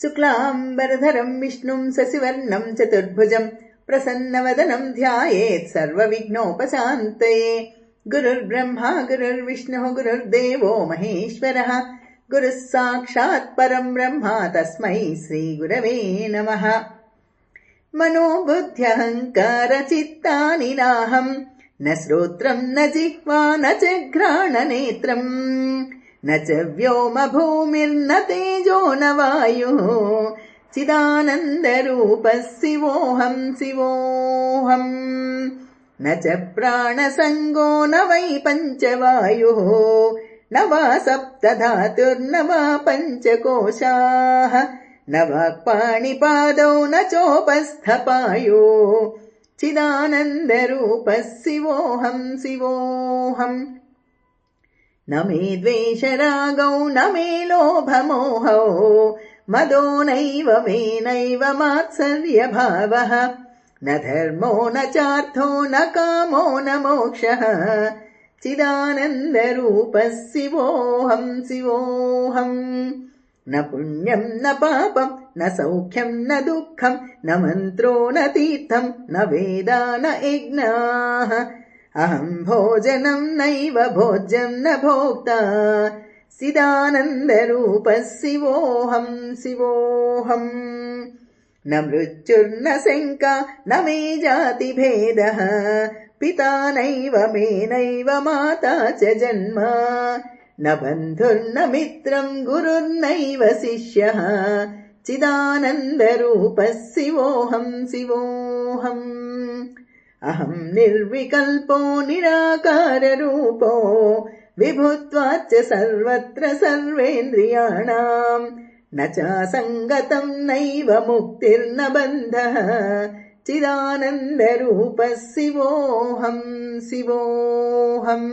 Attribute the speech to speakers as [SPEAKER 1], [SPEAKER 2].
[SPEAKER 1] शुक्लाम्बरधरं विष्णुं शशिवर्णं चतुर्भुजं प्रसन्नवदनं ध्यायेत् सर्वविघ्नोपशान्तये। गुरुर्ब्रह्मा गुरुर्विष्णुः गुरुर्देवो महेश्वरः गुरुः साक्षात् परं ब्रह्म तस्मै श्रीगुरवे नमः। मनोबुद्ध्यहङ्कारचित्तानि नाहं न श्रोत्रं न जिह्वा न च घ्राणनेत्रम् न च व्योमभूमिर्न तेजो न वायुः चिदानन्दरूपः शिवोऽहं शिवोऽहम्। न च प्राणसङ्गो न वै पञ्चवायुः न वा सप्तधातुर्न वा पञ्चकोशाः न वाक्पाणिपादौ न चोपस्थपायो चिदानन्दरूपः शिवोऽहं शिवोऽहम्। न मे द्वेषरागौ न मे लोभमोहौ मदो नैव मे नैव मात्सर्यभावः न धर्मो न चार्थो न कामो न मोक्षः चिदानन्दरूपः शिवोऽहं शिवोऽहम्। न पुण्यं न पापं न सौख्यं न दुःखं न मन्त्रो न तीर्थं न वेदा न यज्ञाः अहं भोजनं नैव भोज्यं न भोक्ता चिदानन्दरूपः शिवोऽहं शिवोऽहम्। न मृत्युर्न शङ्का न मे जातिभेदः पिता नैव मे नैव माता च जन्म न बन्धुर्न मित्रं गुरुर्नैव शिष्यः चिदानन्दरूपः शिवोऽहं शिवोऽहम्। अहं निर्विकल्पो निराकाररूपो विभुत्वाच्च सर्वत्र सर्वेन्द्रियाणां न चासङ्गतं नैव मुक्तिर्न बन्धः चिदानन्दरूपः शिवोऽहं शिवोऽहम्।